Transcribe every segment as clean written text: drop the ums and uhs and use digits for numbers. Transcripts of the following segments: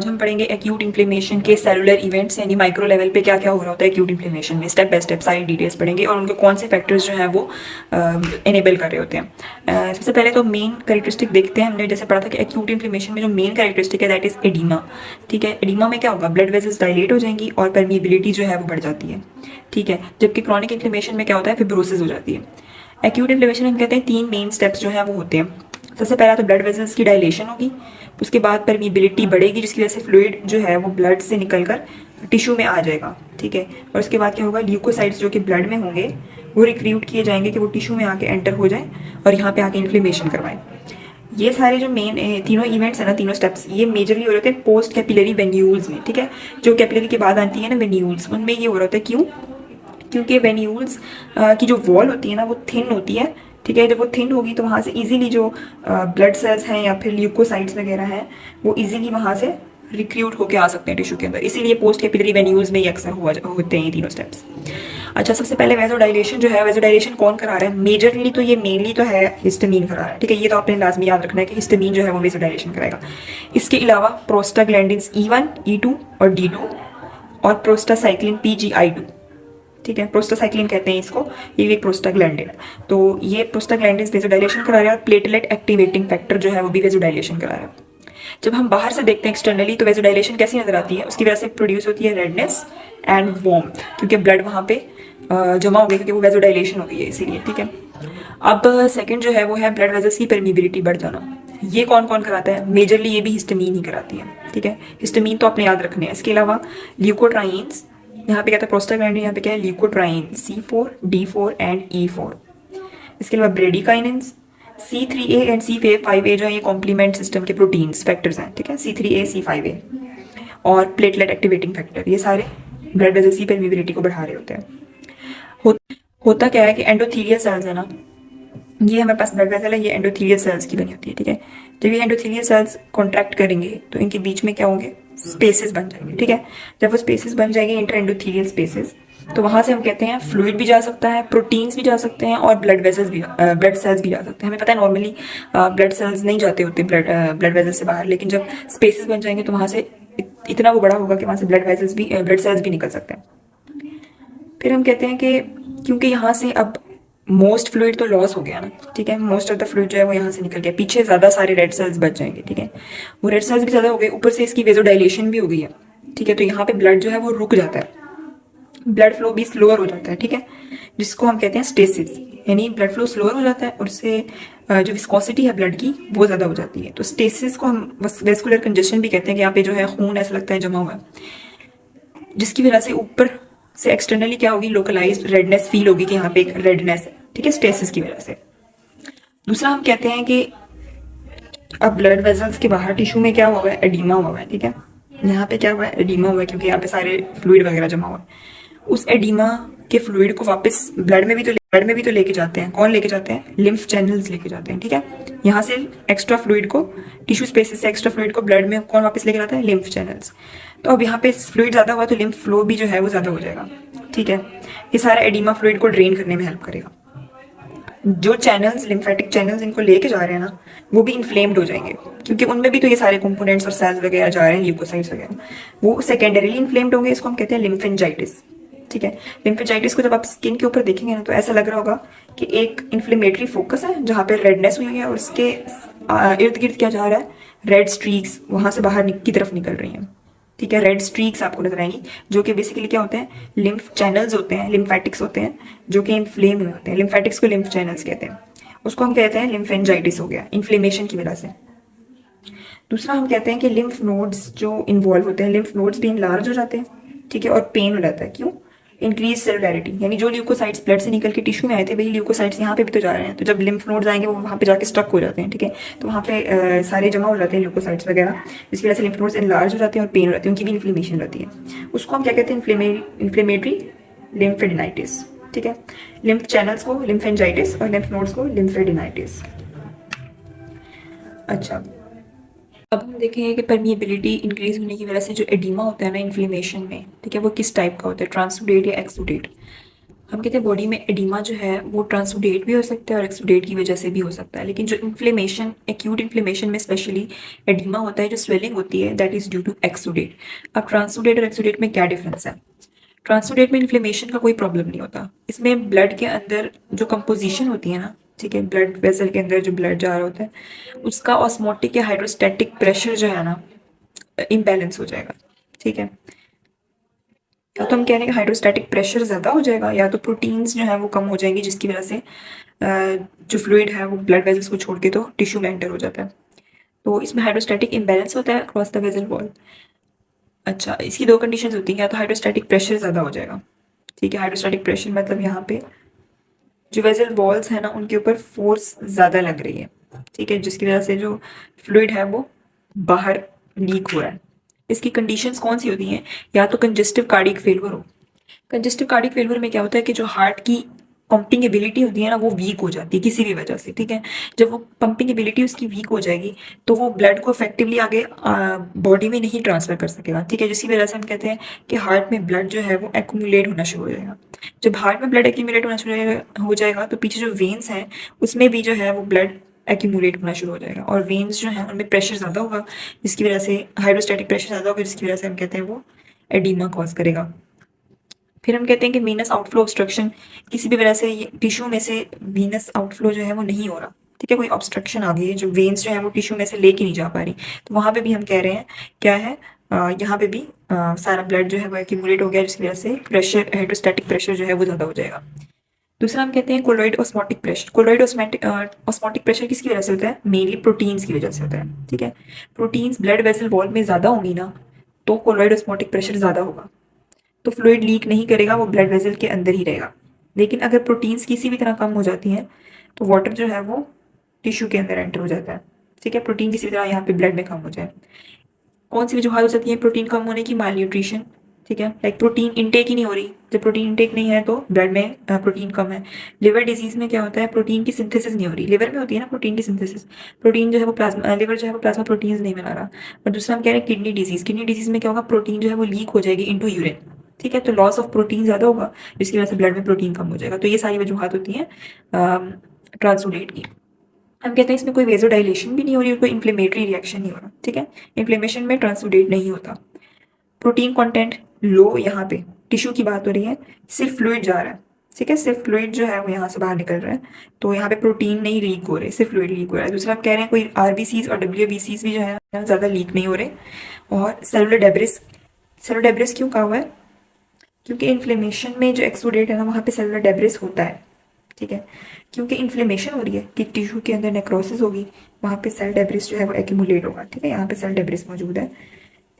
आज हम पढ़ेंगे एक्यूट इन्फ्लेमेशन के सेलुलर इवेंट्स, यानी माइक्रो लेवल पे क्या क्या हो रहा होता है एक्यूट इन्फ्लेमेशन में। स्टेप बाय स्टेप सारी डिटेल्स पढ़ेंगे और उनके कौन से फैक्टर्स जो हैं वो इनेबल कर रहे होते हैं। सबसे पहले तो मेन कैरेक्टरिस्टिक देखते हैं। हमने जैसे पढ़ा था कि एक्यूट इन्फ्लेमेशन में जो मेन कैरेक्टरिस्टिक है दैट इज एडीमा। ठीक है, एडीमा में क्या होगा, ब्लड वेसल्स डायलेट हो जाएंगी और परमिएबिलिटी जो है वो बढ़ जाती है। ठीक है, जबकि क्रॉनिक इन्फ्लेमेशन में क्या होता है, फिब्रोसिस हो जाती है। एक्यूट इन्फ्लेमेशन हम कहते हैं 3 मेन स्टेप्स जो हैं वो होते हैं। सबसे पहला तो ब्लड वेसल्स की डायलेशन होगी, उसके बाद परमिएबिलिटी बढ़ेगी जिसकी वजह से फ्लूइड जो है वो ब्लड से निकलकर टिश्यू में आ जाएगा। ठीक है, और उसके बाद क्या होगा, ल्यूकोसाइट्स जो कि ब्लड में होंगे वो रिक्रूट किए जाएंगे कि वो टिश्यू में आके एंटर हो जाए और यहाँ पे आके इन्फ्लेमेशन करवाएं। ये सारे जो मेन तीनों इवेंट्स है ना, तीनों स्टेप्स, ये मेजरली हो रहे थे पोस्ट कैपिलरी वेन्यूल्स में। ठीक है, जो कैपिलरी के बाद आती है ना वेन्यूल्स, उनमें ये हो रहा था। क्यों? क्योंकि वेन्यूल्स की जो वॉल होती है ना वो थिन होती है। ठीक है, जब वो थिन होगी तो वहाँ से इजीली जो ब्लड सेल्स हैं या फिर ल्यूकोसाइट्स वगैरह हैं वो इजीली वहाँ से रिक्रूट होकर आ सकते हैं टिश्यू के अंदर। इसीलिए पोस्ट कैपिलरी वेन्यूल्स में ही अक्सर होते हैं ये तीनों स्टेप्स। अच्छा, सबसे पहले वेजोडाइलेशन जो है, वेजोडाइलेशन कौन करा रहा है? मेजरली तो ये मेनली तो है हिस्टामीन करा रहा है। ठीक है, ये तो आपने लाजमी याद रखना है कि हिस्टामीन जो है वो वेजोडाइलेशन कराएगा। इसके अलावा प्रोस्टाग्लैंडिन्स E1, E2 और D2 और प्रोस्टासाइक्लिन PGI2। ठीक है, प्रोस्टासाइक्लिन कहते हैं इसको, ये भी एक प्रोस्टाग्लैंडिन है। तो ये प्रोस्टाग्लैंडिन वेजोडाइलेशन करा रहा है और प्लेटलेट एक्टिवेटिंग फैक्टर जो है वो भी वेजोडाइलेशन करा रहा है। जब हम बाहर से देखते हैं एक्सटर्नली तो वेजोडाइलेशन कैसी नजर आती है, उसकी वजह से प्रोड्यूस होती है रेडनेस एंड वार्मथ, क्योंकि ब्लड वहाँ पे जमा हो गया, क्योंकि वो वेजोडाइलेशन हो गई है इसीलिए। ठीक है, अब सेकंड जो है वो है ब्लड वेजल्स की परमिएबिलिटी बढ़ जाना। ये कौन कौन कराता है? मेजरली ये भी हिस्टामीन ही कराती है। ठीक है, हिस्टामीन तो आपने याद रखने हैं। इसके अलावा ल्यूकोट्राइन्स, यहाँ पे क्या था प्रोस्टाग्लैंडिन, यहाँ पे क्या है leukotriene C4, D4 and E4। इसके अलावा ब्रेडिकाइनिन्स C3A एंड C5A जो है ये कॉम्प्लीमेंट सिस्टम के प्रोटीन्स फैक्टर्स हैं। ठीक है, C3A C5A और प्लेटलेट एक्टिवेटिंग फैक्टर, ये सारे ब्लड वेजल्स की परमिएबिलिटी को बढ़ा रहे होते हैं। होता क्या है कि एंडोथीलियल सेल्स है ना, ये हमारे पास ब्लड वेसल है, ये एंडोथीलियल सेल्स की बनी होती है। ठीक है, जब ये एंडोथीलियल सेल्स कॉन्ट्रैक्ट करेंगे तो इनके बीच में क्या होंगे, स्पेसेस बन जाएंगे। ठीक है, जब वो स्पेसेस बन जाएंगे इंटर एंडोथीलियल स्पेसेस, तो वहां से हम कहते हैं फ्लूइड भी जा सकता है, प्रोटीन्स भी जा सकते हैं और ब्लड वेसल्स भी, ब्लड सेल्स भी जा सकते हैं। हमें पता है नॉर्मली ब्लड सेल्स नहीं जाते होते ब्लड वेसल से बाहर, लेकिन जब स्पेसेस बन जाएंगे तो वहां से इतना वो बड़ा होगा कि वहां से ब्लड सेल्स भी निकल सकते हैं। फिर हम कहते हैं कि क्योंकि यहाँ से अब मोस्ट फ्लूइड तो लॉस हो गया ना, ठीक है, मोस्ट ऑफ द फ्लूइड जो है वो यहाँ से निकल गया, पीछे ज्यादा सारे रेड सेल्स बच जाएंगे। ठीक है, वो रेड सेल्स भी ज्यादा हो गए, ऊपर से इसकी वेजोडाइलेशन भी हो गई है। ठीक है, तो यहाँ पे ब्लड जो है वो रुक जाता है, ब्लड फ्लो भी स्लोअर हो जाता है। ठीक है, जिसको हम कहते हैं स्टेसिस, यानी ब्लड फ्लो स्लोअर हो जाता है और उससे जो विस्कोसिटी है ब्लड की वो ज्यादा हो जाती है। तो स्टेसिस को हम वेस्कुलर कंजेशन भी कहते हैं कि यहाँ पे जो है खून ऐसा लगता है जमा हुआ है, जिसकी वजह से ऊपर से एक्सटर्नली क्या होगी, लोकलाइज्ड रेडनेस फील होगी कि यहाँ पे एक रेडनेस है। ठीक है, स्टेसिस की वजह से। दूसरा हम कहते हैं कि अब ब्लड वेसल्स के बाहर टिश्यू में क्या हुआ है, एडीमा हुआ है। ठीक है, यहाँ पे क्या हुआ है, एडीमा हुआ है, क्योंकि यहाँ पे सारे फ्लूइड वगैरह जमा हुआ है। उस एडीमा के फ्लूइड को वापस ब्लड में भी तो लेके जाते हैं। कौन लेके जाते हैं? लिम्फ चैनल्स लेके जाते हैं। ठीक है, यहाँ से एक्स्ट्रा फ्लूइड को, टिश्यू स्पेसेस से एक्स्ट्रा फ्लूइड को ब्लड में कौन वापस लेके जाता है? Lymph channels. तो अब यहाँ पे फ्लूइड ज्यादा हुआ तो लिम्फ फ्लो भी जो है वो ज्यादा हो जाएगा। ठीक है, ये सारा एडीमा फ्लूइड को ड्रेन करने में हेल्प करेगा। जो चैनल्स, लिम्फेटिक चैनल्स इनको लेके जा रहे हैं ना, वो भी इन्फ्लेम्ड हो जाएंगे, क्योंकि उनमें भी तो ये सारे कंपोनेंट्स और सेल्स वगैरह जा रहे हैं, ल्यूकोसाइट्स वगैरह, वो सेकेंडरीली इन्फ्लेम्ड होंगे। इसको हम कहते हैं लिम्फेंजाइटिस। ठीक है, लिम्फेंजाइटिस को जब आप स्किन के ऊपर देखेंगे ना तो ऐसा लग रहा होगा कि एक इन्फ्लेमेटरी फोकस है जहाँ पे रेडनेस हुई है और उसके इर्द गिर्द क्या जा रहा है, रेड स्ट्रीक्स वहां से बाहर की तरफ निकल रही हैं। ठीक है, रेड स्ट्रीक्स आपको नजर आएंगी, जो कि बेसिकली क्या होते हैं, लिम्फ चैनल्स होते हैं, लिम्फेटिक्स होते हैं, जो कि इन्फ्लेम हुए होते हैं। लिम्फेटिक्स को लिम्फ चैनल्स कहते हैं। उसको हम कहते हैं लिम्फेंजाइटिस हो गया, इन्फ्लेमेशन की वजह से। दूसरा हम कहते हैं कि लिम्फ नोड्स जो इन्वॉल्व होते हैं, लिम्फ नोड्स भी इनलार्ज हो जाते हैं। ठीक है, और पेन हो जाता है। क्यों? इंक्रीज सेलुलैरिटी, यानी जो ल्यूकोसाइट्स ब्लड से निकल के टिश्यू में आए थे वही ल्यूकोसाइट्स यहाँ पे भी तो जा रहे हैं। तो जब लिम्फ नोड्स आएंगे वो वहाँ पे जाके स्टक हो जाते हैं। ठीक है, तो वहाँ पे सारे जमा हो जाते हैं ल्यूकोसाइट्स वगैरह, जिसकी वजह से लिम्फ नोड्स इनलार्ज हो जाते हैं और पेन हो जाती है, उनकी भी इन्फ्लेमेशन रहती है। उसको हम क्या कहते हैं, इन्फ्लेमेटरी लिम्फेडिनाइटिस। ठीक है, लिम्फ चैनल्स को लिम्फेंजाइटिस और लिम्फ नोड्स को लिम्फेडिनाइटिस। अच्छा, अब हम देखेंगे कि परमिएबिलिटी इंक्रीज होने की वजह से जो एडीमा होता है ना इन्फ्लेमेशन में, ठीक है, वो किस टाइप का होता है, ट्रांसुडेट या एक्सुडेट। हम कहते हैं बॉडी में एडिमा जो है वो ट्रांसुडेट भी हो सकता है और एक्सुडेट की वजह से भी हो सकता है, लेकिन जो इन्फ्लेमेशन, एक्यूट इन्फ्लेमेशन में स्पेशली एडिमा होता है, जो स्वेलिंग होती है, that is due to exudate. अब ट्रांसुडेट और एक्सुडेट में क्या डिफरेंस है? ट्रांसुडेट में इन्फ्लेमेशन का कोई प्रॉब्लम नहीं होता। इसमें ब्लड के अंदर जो कंपोजिशन होती है ना, ठीक है, ब्लड वेसल के अंदर जो ब्लड जा रहा होता है उसका ऑस्मोटिक या हाइड्रोस्टैटिक प्रेशर जो है ना इम्बैलेंस हो जाएगा। ठीक है, या तो हम कह रहे हैं कि हाइड्रोस्टैटिक प्रेशर ज़्यादा हो जाएगा, या तो प्रोटीन्स जो है वो कम हो जाएंगी, जिसकी वजह से जो फ्लूइड है वो ब्लड वेजल्स को छोड़ के तो टिश्यू में एंटर हो जाता है। तो इसमें हाइड्रोस्टैटिक इम्बैलेंस होता है अक्रॉस द वेजल वॉल। अच्छा, इसकी दो कंडीशंस होती हैं, या तो हाइड्रोस्टैटिक प्रेशर ज़्यादा हो जाएगा, ठीक है, हाइड्रोस्टैटिक प्रेशर मतलब यहाँ पे जो वेजल वॉल्स है ना उनके ऊपर फोर्स ज़्यादा लग रही है, ठीक है, जिसकी वजह से जो फ्लूइड है वो बाहर लीक हो रहा है। इसकी कंडीशंस कौन सी होती हैं? या तो कंजेस्टिव कार्डियक फेलियर हो। कंजेस्टिव कार्डियक फेलियर में क्या होता है कि जो हार्ट की पंपिंग एबिलिटी होती है ना वो वीक हो जाती है किसी भी वजह से, ठीक है। जब वो पंपिंग एबिलिटी उसकी वीक हो जाएगी तो वो ब्लड को इफेक्टिवली आगे बॉडी में नहीं ट्रांसफर कर सकेगा, ठीक है, जिसकी वजह से हम कहते हैं कि हार्ट में ब्लड जो है वो एक्यूमुलेट होना शुरू हो जाएगा। जब हार्ट में ब्लड एक्यूमुलेट होना शुरू हो जाएगा तो पीछे जो वेन्स हैं उसमें भी जो है वो ब्लड एक्यूमुलेट होना शुरू हो जाएगा, और वेन्स जो है उनमें प्रेशर ज़्यादा होगा, जिसकी वजह से हाइड्रोस्टैटिक प्रेशर ज़्यादा होगा, जिसकी वजह से हम कहते हैं वो एडीमा कॉज करेगा। फिर हम कहते हैं कि वीनस आउटफ्लो ऑब्स्ट्रक्शन, किसी भी वजह से टिश्यू में से वीनस आउटफ्लो जो है वो नहीं हो रहा, ठीक है, कोई ऑब्स्ट्रक्शन आ गई है, जो वेन्स जो है वो टिश्यू में से लेके नहीं जा पा रही, तो वहाँ पे भी हम कह रहे हैं क्या है, यहाँ पे भी सारा ब्लड जो है वो एक्यूमुलेट हो गया, जिसकी वजह से प्रेशर, हाइड्रोस्टैटिक प्रेशर जो है वो ज़्यादा हो जाएगा। दूसरा हम कहते हैं colloid osmotic pressure. Colloid osmotic pressure किसकी वजह से होता है? मेनली प्रोटीन्स की वजह से होता है, ठीक है। प्रोटीन्स ब्लड वेसल वॉल में ज़्यादा होंगी ना तो कोलॉइड ऑस्मोटिक प्रेशर ज़्यादा होगा, तो फ्लूइड लीक नहीं करेगा, वो ब्लड वेसल के अंदर ही रहेगा। लेकिन अगर प्रोटीन्स किसी भी तरह कम हो जाती हैं तो वाटर जो है वो टिश्यू के अंदर एंटर हो जाता है, ठीक है, प्रोटीन किसी भी तरह यहाँ पे ब्लड में कम हो जाए। कौन सी वजूहत हो सकती है प्रोटीन कम होने की? माल न्यूट्रिशन, ठीक है, लाइक प्रोटीन इनटेक ही नहीं हो रही। जब प्रोटीन इनटेक नहीं है तो ब्लड में प्रोटीन कम है। लिवर डिजीज में क्या होता है? प्रोटीन की सिंथेसिस नहीं हो रही, लिवर में होती है ना प्रोटीन की सिंथेसिस, प्रोटीन जो है वो प्लाज्मा, लिवर जो है वो प्लाज्मा प्रोटीन्स नहीं बना रहा। और दूसरा हम कह रहे हैं किडनी डिजीज। किडनी डिजीज में क्या होगा? प्रोटीन जो है वो लीक हो जाएगी इनटू यूरिन, ठीक है, तो लॉस ऑफ प्रोटीन ज़्यादा होगा, जिसकी वजह से ब्लड में प्रोटीन कम हो जाएगा। तो ये सारी वजूहत होती हैं ट्रांसुडेट की। हम कहते हैं इसमें कोई वेजोडाइलेशन भी नहीं हो रही और कोई इन्फ्लेमेटरी रिएक्शन नहीं हो रहा, ठीक है, इन्फ्लेमेशन में ट्रांसुडेट नहीं होता। प्रोटीन कंटेंट लो, यहाँ पे टिश्यू की बात हो रही है, सिर्फ फ्लूइड जा रहा है, ठीक है, सिर्फ फ्लूइड जो है वो यहाँ से बाहर निकल रहा है, तो यहाँ पे प्रोटीन नहीं लीक हो रहे, सिर्फ फ्लूइड लीक हो रहा है। दूसरा हम कह रहे हैं कोई आरबीसीज और डब्ल्यूबीसीज भी जो है ज़्यादा लीक नहीं हो रहे। और सेलुलर डेब्रिस, सेलुलर डेब्रिस क्यों कहा हुआ है? क्योंकि इन्फ्लेमेशन में जो एक्सुडेट है ना वहाँ पे सेलुलर डेब्रिस होता है, ठीक है, क्योंकि इन्फ्लेमेशन हो रही है कि टिश्यू के अंदर नेक्रोसिस होगी, वहाँ पे सेल डेब्रिस जो है वो एक्यूमुलेट होगा, ठीक है, यहाँ पे सेल डेब्रिस मौजूद है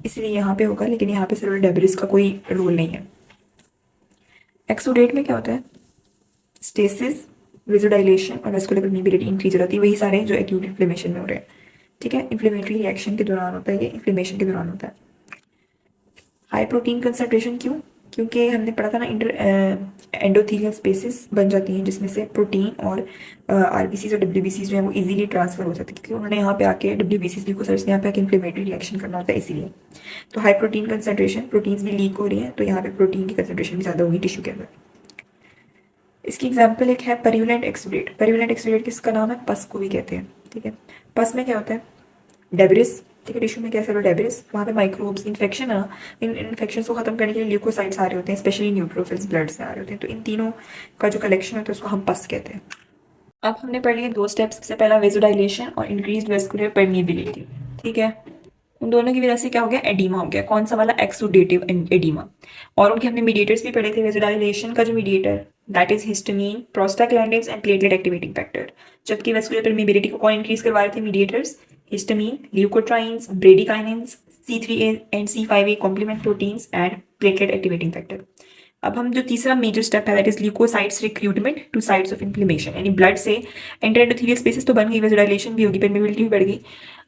इसलिए यहाँ पे होगा, लेकिन यहाँ पे सेलुलर डेब्रिस का कोई रोल नहीं है। एक्सुडेट में क्या होता है? स्टेसिस, विजुडाइलेशन और वेस्कुलर परमिबिलिटी इंक्रीज हो जाती है, वही सारे जो एक्यूट इन्फ्लेमेशन में हो रहे हैं, ठीक है, इन्फ्लेमेटरी रिएक्शन के दौरान होता है, ये इन्फ्लेमेशन के दौरान होता है। हाई प्रोटीन कंसंट्रेशन क्यों? क्योंकि हमने पढ़ा था ना इंटर एंडोथीलियल स्पेसिस बन जाती हैं जिसमें से प्रोटीन और आरबीसीज और डब्ल्यूबीसीज जो है वो इजीली ट्रांसफर हो जाती है, क्योंकि उन्होंने यहाँ पे आके डब्ल्यूबीसीज ल्यूकोसाइट्स ने यहाँ पे आके इन्फ्लेमेटरी रिएक्शन करना होता है इसीलिए। तो हाई प्रोटीन कंसंट्रेशन, प्रोटीन्स भी लीक हो रही हैं तो यहाँ पे प्रोटीन की कंसंट्रेशन भी ज़्यादा होगी टिश्यू के अंदर। इसकी एग्जाम्पल एक है परिवलेंट एक्सुडेट। परिवलेंट एक्सुडेट किसका नाम है? पस को भी कहते हैं, ठीक है। पस में क्या होता है? डेब्रिस, ठीक है, टिश्यू में क्या है? डेब्रिस, वहाँ पे माइक्रोब्स, इन्फेक्शन है ना, इन इन्फेक्शन को खत्म करने के लिए ल्यूकोसाइड्स आ रहे होते हैं, स्पेशली न्यूट्रोफिल्स ब्लड से आ रहे होते हैं, तो इन तीनों का जो कलेक्शन होता है उसको हम पस कहते हैं। अब हमने पढ़ लिए दो स्टेप्स, सबसे पहला वेजोडाइलेशन और इंक्रीज्ड वेस्कुलर परमिएबिलिटी, ठीक है, उन दोनों की वजह से क्या हो गया? एडीमा हो गया। कौन सा वाला? Exudative oedema. और उनके हमने मीडिएटर्स भी पढ़े थे। वेजोडाइलेशन का जो mediator that is histamine, prostaglandins and platelet activating factor, जबकि वेस्कुलर परमिएबिलिटी को कौन इंक्रीज करवा रहे थे? Mediators histamine, leukotrienes, bradykinins, C3A and C5A complement proteins and platelet activating factor. अब हम जो तीसरा मेजर स्टेप है that is leukocytes recruitment to sites of inflammation, यानी ब्लड से एंटेरोथेलियल स्पेसेस तो बन गई, वेजोडाइलेशन भी होगी, परमेबिलिटी भी बढ़ गई,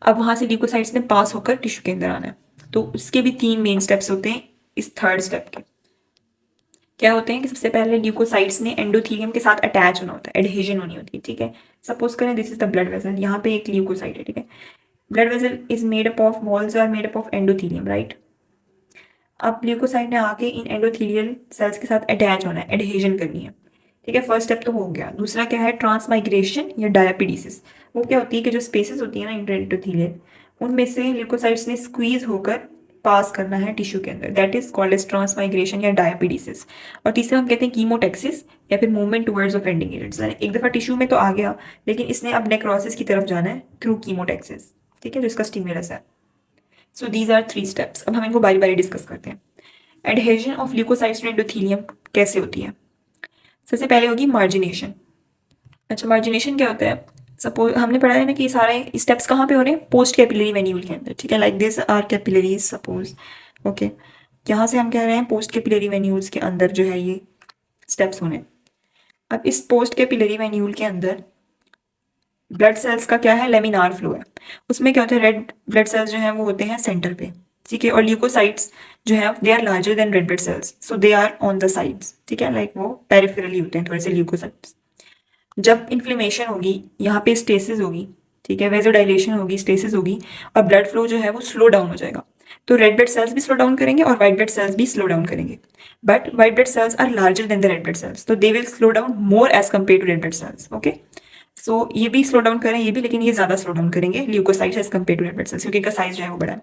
अब वहाँ से ल्यूकोसाइट्स ने पास होकर टिश्यू के अंदर आना है। तो उसके भी तीन मेन स्टेप्स होते हैं इस थर्ड स्टेप के। क्या होते हैं कि सबसे पहले ल्यूकोसाइट्स ने एंडोथीलियम के साथ अटैच होना होता है, एडहेजन होनी होती है, ठीक है। सपोज करें this is the blood vessel, यहाँ पे एक ल्यूकोसाइट है, ठीक है। Blood vessel is made up of, walls are made up of endothelium, right. अब ल्यूकोसाइट ने आके इन एंडोथेलियल सेल्स के साथ अटैच होना है, एडहेजन करनी है। ठीक है, फर्स्ट स्टेप तो हो गया। दूसरा क्या है, ट्रांसमाइग्रेशन या डायपिडीसिस। वो क्या होती है कि जो स्पेसेस होती है ना इंटरएंडोथेलियल, उनमें से ल्यूकोसाइट्स ने स्क्वीज होकर पास करना है टिश्यू के अंदर, that is called as transmigration या डायपिडीसिस। और तीसरा हम कहते हैं कीमोटेक्सिस या फिर movement towards of ending agents. एक दफा टिश्यू में तो आ गया, लेकिन इसने अब नेक्रोसिस की तरफ जाना है थ्रू कीमोटेक्सिस। ठीक है, जो इसका स्टिमुलस है। So these are 3 steps. अब हम इनको बारी बारी डिस्कस करते हैं। Adhesion of leukocytes to endothelium कैसे होती है? सबसे पहले होगी मार्जिनेशन। अच्छा, मार्जिनेशन क्या होता है? सपोज हमने पढ़ा है ना कि सारे स्टेप्स कहाँ पे हो रहे हैं, पोस्ट कैपिलरी वेन्यूल के अंदर। ठीक है, like this are capillaries suppose. Okay, यहाँ से हम कह रहे हैं पोस्ट कैपिलरी वेन्यूल्स के अंदर जो है ये स्टेप्स होने। अब इस पोस्ट कैपिलरी वेन्यूल के अंदर ब्लड सेल्स का क्या है, लेमिनार फ्लो है। उसमें क्या होता है, रेड ब्लड सेल्स जो है वो होते हैं सेंटर पे। ठीक है, और ल्यूकोसाइट्स जो है they are larger than red blood cells, so they are on the sides. ठीक है, लाइक वो पेरिफेरली होते हैं थोड़े से ल्यूकोसाइट्स। जब इन्फ्लेमेशन होगी, यहाँ पे स्टेसिस होगी। ठीक है, वेजोडाइलेशन होगी, स्टेसिस होगी, और ब्लड फ्लो जो है वो स्लो डाउन हो जाएगा। तो रेड ब्लड सेल्स भी स्लो डाउन करेंगे और व्हाइट ब्लड सेल्स भी स्लो डाउन करेंगे। But white blood cells are larger than the red blood cells, तो they will slow down more as compare to red blood cells. Okay, so ये भी slow down करें, ये भी, लेकिन ये ज्यादा स्लो डाउन करेंगे leukocytes as compare to red blood cells, क्योंकि इनका साइज जो है वो बड़ा है।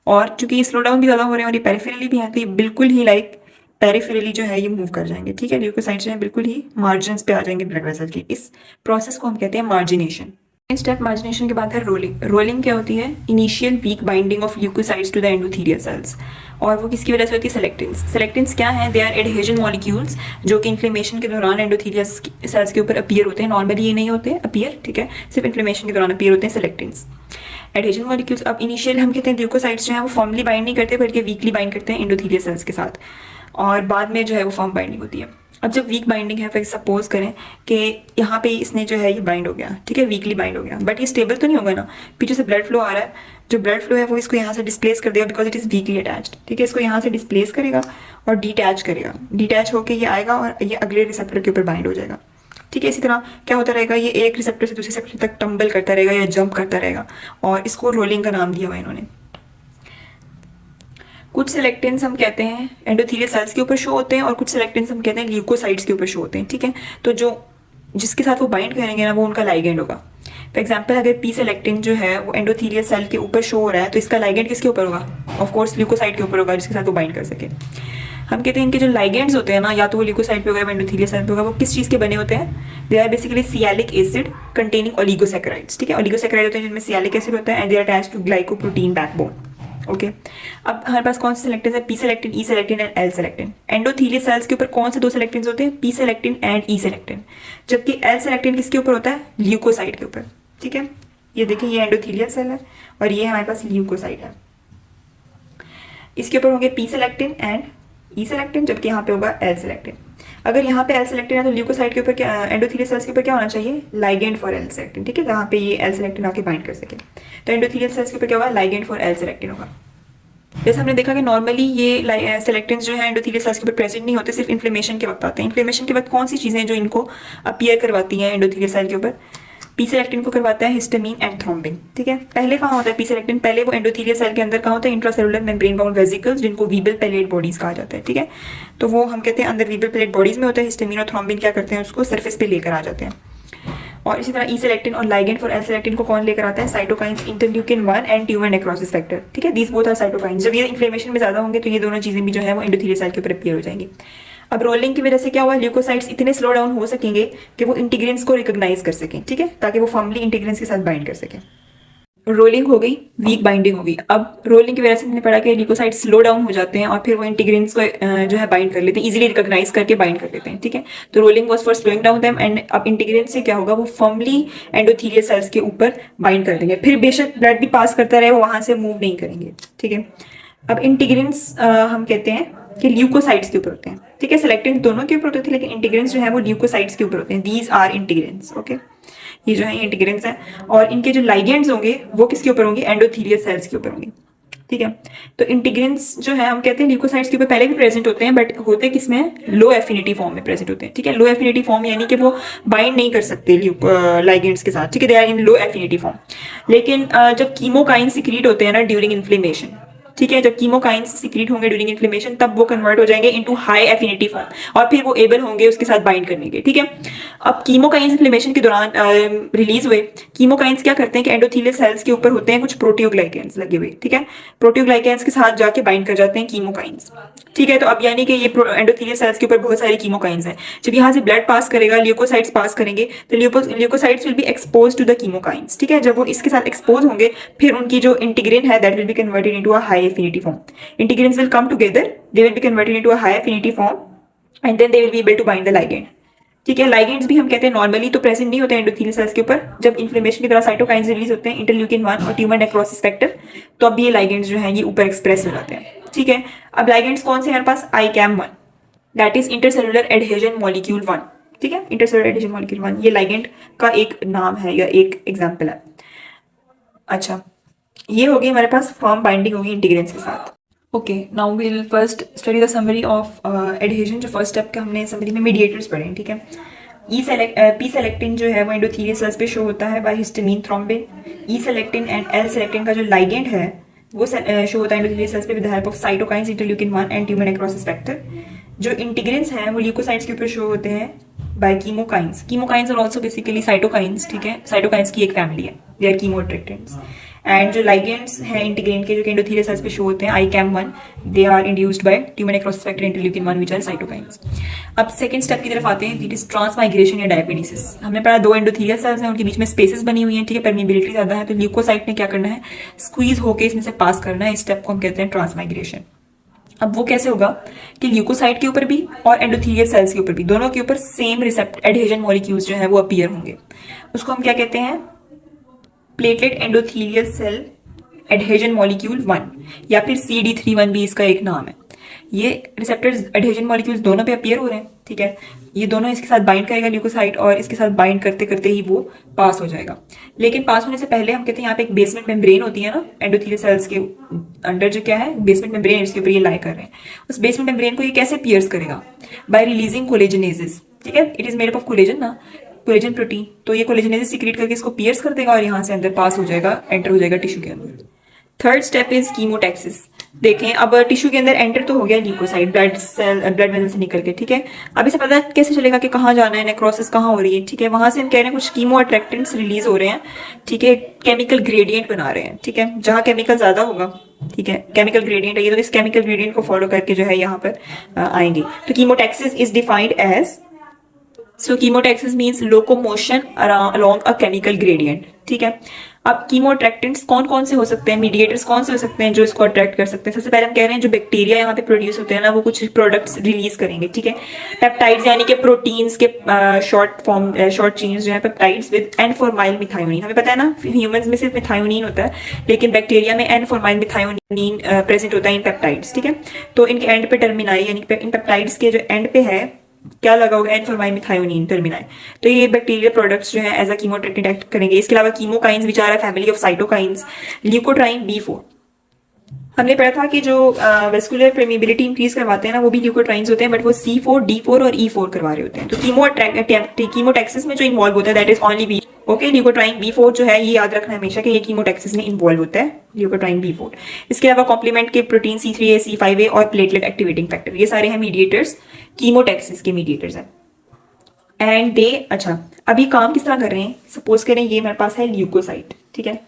और चूंकि ये स्लो डाउन भी ज्यादा हो रहे हैं और ये पेरिफेरली भी है, तो ये बिल्कुल ही लाइक पेरिफेरली जो है ये मूव कर जाएंगे। ठीक है, ल्यूकोसाइट्स जो है बिल्कुल ही मार्जिन पे आ जाएंगे ब्लड वेसल के। इस प्रोसेस को हम कहते हैं मार्जिनेशन। स्टेप मार्जिनेशन के बाद है रोलिंग। रोलिंग क्या होती है, initial weak binding of leukocytes to the endothelial cells. और वो किसकी वजह से होती है, सेलेक्टिन्स। सेलेक्टिन्स क्या है, दे आर एडहेजन मॉलिक्यूल्स जो कि इन्फ्लेमेशन के दौरान एंडोथेलियल सेल्स के ऊपर अपीयर होते हैं। नॉर्मली ये नहीं होते अपीयर, ठीक है, सिर्फ इन्फ्लेमेशन के दौरान अपीयर होते हैं सेलेक्टिन्स, एडहेजन मॉलिक्यूल्स। अब इनिशियल हम कहते हैं ल्यूकोसाइट्स जो है वो फॉर्मली बाइंड नहीं करते, बल्कि वीकली बाइंड करते हैं एंडोथेलियल सेल्स के साथ, और बाद में जो है वो फॉर्म बाइंडिंग होती है। अब जब वीक बाइंडिंग है, फिर सपोज करें कि यहाँ पे इसने जो है ये बाइंड हो गया, ठीक है, वीकली बाइंड हो गया, बट ये स्टेबल तो नहीं होगा ना, पीछे से ब्लड फ्लो आ रहा है, जो ब्लड फ्लो है वो इसको यहाँ से डिस्प्लेस कर देगा, because it is weekly attached. ठीक है, इसको यहाँ से डिस्प्लेस करेगा और डिटैच करेगा, डिटैच होकर ये आएगा और ये अगले रिसेप्टर के ऊपर बाइंड हो जाएगा। ठीक है, इसी तरह क्या होता रहेगा, ये एक रिसेप्टर से दूसरे रिसेप्टर तक टम्बल करता रहेगा या जंप करता रहेगा, और इसको रोलिंग का नाम दिया हुआ इन्होंने। कुछ सेलेक्टिन्स हम कहते हैं एंडोथेलियल सेल्स के ऊपर शो होते हैं, और कुछ सेलेक्टिन्स हम कहते हैं ल्यूकोसाइट्स के ऊपर शो होते हैं। ठीक है, तो जो जिसके साथ वो बाइंड करेंगे ना, वो उनका लाइगेंड होगा। फॉर एग्जाम्पल, अगर पी सेलेक्टिन जो है वो एंडोथेलियल सेल के ऊपर शो हो रहा है, तो इसका लाइगेंड किसके ऊपर होगा, ऑफ कोर्स ल्यूकोसाइट के ऊपर होगा, जिसके साथ वो बाइंड कर सके। हम कहते हैं इनके जो लाइगेंड्स होते हैं ना, या तो वो ल्यूकोसाइट पे होगा या एंडोथेलियल सेल पे होगा, वो किस चीज़ के बने होते हैं, they are basically sialic acid containing oligosaccharides. ठीक है, ओलिगोसैकेराइड होते हैं जिनमें सियालिक एसिड होता है, and they are attached to glycoprotein backbone. Okay, अब हमारे पास कौन से सेलेक्टिन है, P selectin, E selectin and L selectin. Endothelial cells के ऊपर कौन से दो सेलेक्टिन होते हैं, P selectin and E selectin, जबकि एल सेलेक्टिन किसके ऊपर होता है, ल्यूकोसाइट के ऊपर। ठीक है, ये देखिए, ये एंडोथेलियल सेल है और ये हमारे पास ल्यूकोसाइट है। इसके ऊपर होंगे P selectin and E selectin, जबकि यहाँ पे होगा एल सेलेक्टिन। अगर यहाँ पे एल सेलेक्टिन है तो ल्यूकोसाइट के ऊपर क्या, एंडोथेलियल सेल्स के ऊपर क्या होना चाहिए, लाइगेंड फॉर एल सेलेक्टिन। ठीक है, जहाँ पे ये एल सेलेक्टिन आके बाइंड कर सके, तो एंडोथेलियल सेल्स के ऊपर क्या होगा, लाइगेंड फॉर एल सेलेक्टिन होगा। जैसे हमने देखा कि नॉर्मली ये सेलेक्टिन्स जो है एंडोथेलियल सेल्स के ऊपर प्रेजेंट नहीं होते, सिर्फ इन्फ्लेमेशन के वक्त आते हैं। इन्फ्लेमेशन के वक्त कौन सी चीज़ें जो इनको अपीयर करवाती हैं एंडोथेलियल सेल के ऊपर, पी सेलेक्टिन को करवाता है हिस्टामिन एंड थ्रोम्बिन। ठीक है, पहले कहाँ होता है पी सेलेक्टिन, पहले वो एंडोथेलियल सेल के अंदर कहाँ होता है, इंट्रासेलुलर मेम्ब्रेन बाउंड वेसिकल्स, जिनको वीबल पैलेट बॉडीज कहा जाता है। ठीक है, तो वो हम कहते हैं अंदर वीबल पैलेट बॉडीज में होता है। हिस्टामिन और थ्रोम्बिन क्या करते हैं, उसको सरफेस पे लेकर आ जाते हैं। और इसी तरह ई सेलेक्टिन और लाइगेंड फॉर एल सेलेक्टिन को कौन लेकर आता है, cytokines, interleukin 1 and tumour necrosis factor. ठीक है, दीज बोथ आर साइटोकाइंस। जब ये इन्फ्लेमेशन में ज्यादा होंगे तो ये दोनों चीजें भी जो है वो एंडोथेलियल सेल के ऊपर अपीयर हो जाएंगी। अब रोलिंग की वजह से क्या हुआ, ल्यूकोसाइट्स इतने स्लो डाउन हो सकेंगे कि वो इंटीग्रेंस को रिकॉग्नाइज कर सकें। ठीक है, ताकि वो फॉर्मली इंटीग्रेंस के साथ बाइंड कर सकें। रोलिंग हो गई, वीक बाइंडिंग होगी। अब रोलिंग की वजह से हमने पढ़ा कि ल्यूकोसाइट स्लो डाउन हो जाते हैं और फिर वो इंटीग्रेंस को जो है बाइंड कर लेते हैं, इजीली रिकॉग्नाइज करके बाइंड कर लेते हैं। ठीक है, तो rolling was for slowing down them, and अब इंटीग्रेंस से क्या होगा, वो फर्मली एंडोथेलियल सेल्स के ऊपर बाइंड कर देंगे। फिर बेशक ब्लड भी पास करता रहे, वो वहां से मूव नहीं करेंगे। ठीक है, अब इंटीग्रेंस हम कहते हैं कि ल्यूकोसाइट्स के ऊपर होते हैं। ठीक है, सेलेक्टिन दोनों के ऊपर होते थे, लेकिन इंटीग्रेंस जो है वो ल्यूकोसाइट्स के ऊपर होते हैं। These are integrins. ओके, ये जो है ये इंटीग्रेंस है, और इनके जो लाइगेंड्स होंगे वो किसके ऊपर होंगे, एंडोथेलियल सेल्स के ऊपर होंगे। ठीक है, तो इंटीग्रेंस जो है हम कहते हैं ल्यूकोसाइट्स के ऊपर पहले भी प्रेजेंट होते हैं, बट होते किसमें, लो एफिनिटी फॉर्म में प्रेजेंट होते हैं। ठीक है, लो एफिनिटी फॉर्म यानी कि वो बाइंड नहीं कर सकते लाइगेंड्स के साथ। ठीक है, they are in low affinity form. लेकिन जब कीमोकाइन सिक्रीट होते हैं ना ड्यूरिंग इन्फ्लेमेशन, ठीक है, जब कीमोकाइंस सीक्रेट होंगे ड्यूरिंग इन्फ्लेमेशन तब वो कन्वर्ट हो जाएंगे इनटू हाई एफिनिटी फॉर्म और फिर वो एबल होंगे उसके साथ बाइंड करने के। ठीक है, अब कीमोकाइंस इन्फ्लेमेशन के दौरान रिलीज हुए कीमोकाइंस क्या करते हैं कि एंडोथेलियल सेल्स के ऊपर होते हैं कुछ प्रोटियोग्लाइकेंस लगे हुए। ठीक है, प्रोटियोग्लाइकेंस के साथ जाके बाइंड कर जाते हैं कीमोकाइंस। ठीक है, तो अब यानी कि ये एंडोथेलियल सेल्स के ऊपर बहुत सारी कीमोकाइंस हैं। जब यहाँ से ब्लड पास करेगा, ल्यूकोसाइट्स पास करेंगे तो leukocytes will be expose to the chemokines. ठीक है, जब वो इसके साथ एक्सपोज होंगे फिर उनकी जो इंटीग्रिन है that will be converted into a high affinity form. Integrins will come together, they will be converted into a high affinity form and then they will be able to bind the ligand. ठीक है, ligands भी हम कहते हैं normally तो present नहीं होते हैं एंडोथेलियल सेल्स के ऊपर। जब इन्फ्लेमेशन की तरह साइटोकाइंस रिलीज होते हैं इंटरल्यूकिन 1 और ट्यूमर नेक्रोसिस फैक्टर, तो अब ये लाइगेंड्स जो हैं ये ऊपर एक्सप्रेस हो जाते हैं। ठीक है, अब लाइगेंड्स कौन से हैं हमारे पास? ICAM1 that is intercellular adhesion molecule 1। ठीक है, इंटरसेलुलर एडहेजन मॉलिक्यूल 1 ये लाइगेंड का एक नाम है या एक एग्जाम्पल है। अच्छा, ये होगी हमारे पास फर्म बाइंडिंग होगी इंटीग्रेंस के साथ। Okay, now we will first study the summary of adhesion. जो फर्स्ट स्टेप का हमने समरी में मीडिएटर्स पढ़े हैं। ठीक है, पी सेलेक्टिन जो है वो एंडोथेलियल सेल्स पे शो होता है by histamine thrombin. E selectin and L selectin का जो लाइगेंड है वो शो होता है एंडोथेलियल सेल्स पे with the help of cytokines, interleukin 1 and tumour necrosis factor. जो इंटीग्रिन्स हैं वो ल्यूकोसाइट्स के ऊपर शो होते हैं बाय कीमोकाइंस। कीमोकाइंस और आल्सो बेसिकली साइटोकाइंस। ठीक है, साइटोकाइंस की एक फैमिली है, दे आर कीमोअट्रैक्टेंट्स। एंड जो लाइगेंड्स हैं इंटीग्रिन के जो एंडोथेलियल सेल्स पे शो होते हैं ICAM1, they are induced by tumour necrosis factor, interleukin 1 which are cytokines. अब सेकंड स्टेप की तरफ आते हैं, दैट इज ट्रांसमाइग्रेशन या डायपेडिसिस। हमने पढ़ा दो एंडोथेलियल सेल्स हैं, उनके बीच में स्पेसेस बनी हुई हैं। ठीक है, परमिबिलिटी ज्यादा है तो ल्यूकोसाइट ने क्या करना है, स्क्वीज होकर इसमें से पास करना है। इस स्टेप को हम कहते हैं ट्रांसमाइग्रेशन। अब वो कैसे होगा कि ल्यूकोसाइट के ऊपर भी और एंडोथेलियल सेल्स के ऊपर भी दोनों के ऊपर सेम रिसेप्ट एडहेजन मॉलिक्यूल्स जो है वो अपीयर होंगे। उसको हम क्या कहते हैं, platelet endothelial cell adhesion molecule 1 या फिर CD31 भी इसका एक नाम है। ये रिसेप्टर्स एडहेजन मॉलिक्यूल्स दोनों पे अपीयर हो रहे हैं। ठीक है, ये दोनों इसके साथ बाइंड करेगा ल्यूकोसाइट और इसके साथ बाइंड करते करते ही वो पास हो जाएगा। लेकिन पास होने से पहले हम कहते हैं यहाँ पे एक बेसमेंट मेम्ब्रेन होती है ना एंडोथेलियल सेल्स के अंडर, जो क्या है बेसमेंट मेम्ब्रेन, इसके ऊपर ये लाई कर रहे हैं। उस बेसमेंट मेम्ब्रेन को ये कैसे पियर्स करेगा? By releasing collagenases. ठीक है, it is made up of collagen ना, कोलेजन प्रोटीन। तो ये कोलेजनेजेस सीक्रेट करके इसको पियर्स कर देगा और यहाँ से अंदर पास हो जाएगा, एंटर हो जाएगा टिश्यू के अंदर। Third step is chemotaxis. देखें, अब टिश्यू के अंदर एंटर तो हो गया ल्यूकोसाइट ब्लड वेसल से निकल के। ठीक है, अब इसे पता कैसे चलेगा कि कहाँ जाना है, नेक्रोसिस कहाँ हो रही है। ठीक है, वहां से हम कह रहे हैं कुछ कीमो अट्रैक्टेंट्स रिलीज हो रहे हैं। ठीक है, केमिकल ग्रेडियंट बना रहे हैं। ठीक है, जहां केमिकल ज्यादा होगा, ठीक है, केमिकल ग्रेडियंट है ये, तो इस केमिकल ग्रेडियंट को फॉलो करके जो है यहाँ पर आएंगे। तो chemotaxis is defined as, so chemotaxis means locomotion along a chemical gradient. ठीक है, अब कीमो अट्रैक्टेंट्स कौन कौन से हो सकते हैं, मीडिएटर्स कौन से हो सकते हैं जो इसको अट्रैक्ट कर सकते हैं? सबसे पहले हम कह रहे हैं जो बैक्टीरिया यहाँ पे प्रोड्यूस होते हैं ना वो कुछ प्रोडक्ट्स रिलीज करेंगे। ठीक है, पेप्टाइड्स यानी कि प्रोटीन्स के शॉर्ट चेन्स जो है पेप्टाइड्स विद एन-फॉर्माइल मिथायोनिन। हमें पता है ना ह्यूमंस में सिर्फ मिथायोनिन होता है, लेकिन बैक्टीरिया में एन-फॉर्माइल मिथायोनिन प्रेजेंट होता है इन पेप्टाइड्स। ठीक है, तो इनके एंड पे टर्मिनाई यानी इन पेप्टाइड्स के जो एंड पे है क्या लगा होगा, एन-फॉर्माइल मिथायोनिन टर्मिनाई। तो ये बैक्टीरियल प्रोडक्ट्स जो है एज अ कीमोटैक्टेंट एक्ट करेंगे। इसके अलावा chemokines which are a family of cytokines. Leukotriene B4 हमने पढ़ा था कि जो वेस्कुलर परमिबिलिटी इंक्रीज करवाते हैं ना वो भी ल्यूकोट्राइंस होते हैं, बट वो C4, D4 और E4 करवा रहे होते हैं। तो कीमोटैक्सिस में जो इन्वॉल्व होता है that is only B। Okay, leukotriene B4 जो है ये याद रखना हमेशा कि ये कीमोटैक्सिस में इन्वॉल्व होता है, ल्यूकोट्राइन B4। इसके अलावा कॉम्प्लीमेंट के प्रोटीन C3A, C5A और प्लेटलेट एक्टिवेटिंग फैक्टर, ये सारे हैं मीडिएटर्स, कीमोटैक्सिस के मीडिएटर्स हैं। एंड दे, अच्छा अभी काम किस तरह कर रहे हैं, सपोज करें ये मेरे पास है ल्यूकोसाइट। ठीक है,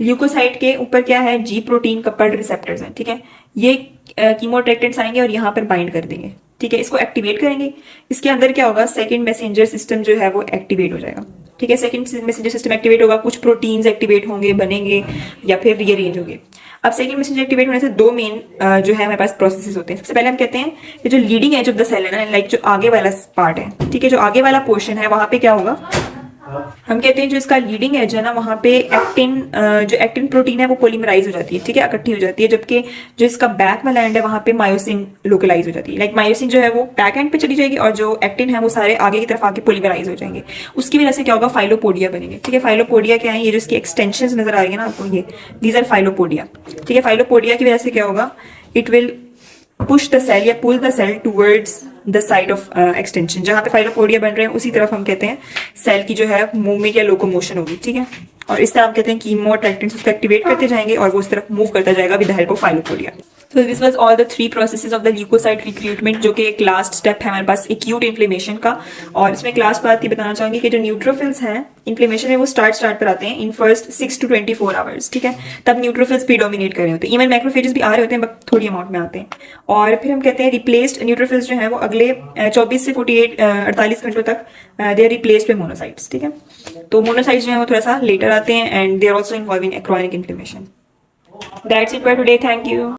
ल्यूकोसाइट के ऊपर क्या है, G प्रोटीन कपल्ड रिसेप्टर्स हैं। ठीक है, ये कीमोअट्रैक्टेंट्स आएंगे और यहाँ पर बाइंड कर देंगे। ठीक है, इसको एक्टिवेट करेंगे। इसके अंदर क्या होगा, सेकंड मैसेंजर सिस्टम जो है वो एक्टिवेट हो जाएगा। ठीक है, सेकंड मैसेंजर सिस्टम एक्टिवेट होगा, कुछ प्रोटीन्स एक्टिवेट होंगे, बनेंगे या फिर रीअरेंज होंगे। अब सेकंड मैसेंजर एक्टिवेट होने से दो मेन जो है हमारे पास प्रोसेसेस होते हैं। सबसे पहले हम कहते हैं कि जो leading edge of the cell है ना, लाइक जो आगे वाला पार्ट है, ठीक है, जो आगे वाला पोर्शन है वहां पे क्या होगा, हम कहते हैं जो इसका लीडिंग एज है ना वहां पे जो एक्टिन प्रोटीन है वो पोलीमराइज हो जाती है। ठीक है, इकट्ठी हो जाती है, जबकि जो इसका बैक वाला एंड है वहां पे मायोसिन लोकलाइज हो जाती है। लाइक मायोसिन जो है वो बैक एंड पे चली जाएगी और जो एक्टिन है वो सारे आगे की तरफ आके पोलीमराइज हो जाएंगे। उसकी वजह से क्या होगा, फाइलोपोडिया बनेंगे। ठीक है, फाइलोपोडिया क्या है, ये जो इसकी एक्सटेंशन नजर आ रही है ना आपको, ये दीज आर फाइलोपोडिया। ठीक है, फाइलोपोडिया की वजह से क्या होगा, it will push the cell या pull the cell towards the side of extension. जहां पे फाइलोपोडिया बन रहे हैं उसी तरफ हम कहते हैं सेल की जो है मूवमेंट या लोकोमोशन होगी। ठीक है, और इस तरह हम कहते हैं कीमोअट्रैक्टेंट्स उसको एक्टिवेट करते जाएंगे और वो उस तरफ मूव करता जाएगा with the help of filopodia. So this was all the 3 processes of the leukocyte recruitment, जो कि एक लास्ट स्टेप है हमारे पास एक्यूट इन्फ्लेमेशन का। और इसमें एक लास्ट बात ये बताना चाहूंगी कि जो न्यूट्रोफिल्स हैं इन्फ्लेमेशन में वो स्टार्ट पर आते हैं इन फर्स्ट 6 to 24 आवर्स, ठीक है। तब न्यूट्रोफिल्स प्रीडोमिनेट कर रहे होते हैं, इवन मैक्रोफेजेस भी आ रहे होते हैं बट थोड़ी अमाउंट में आते हैं। और फिर हम कहते हैं रिप्लेस्ड न्यूट्रोफिल्स जो है वो अगले 24 से 48 घंटों तक they are replaced by monocytes, ठीक है। तो मोनोसाइट्स जो है वो थोड़ा सा लेटर आते हैं and they are also involve in chronic inflammation. That's it for today, thank you.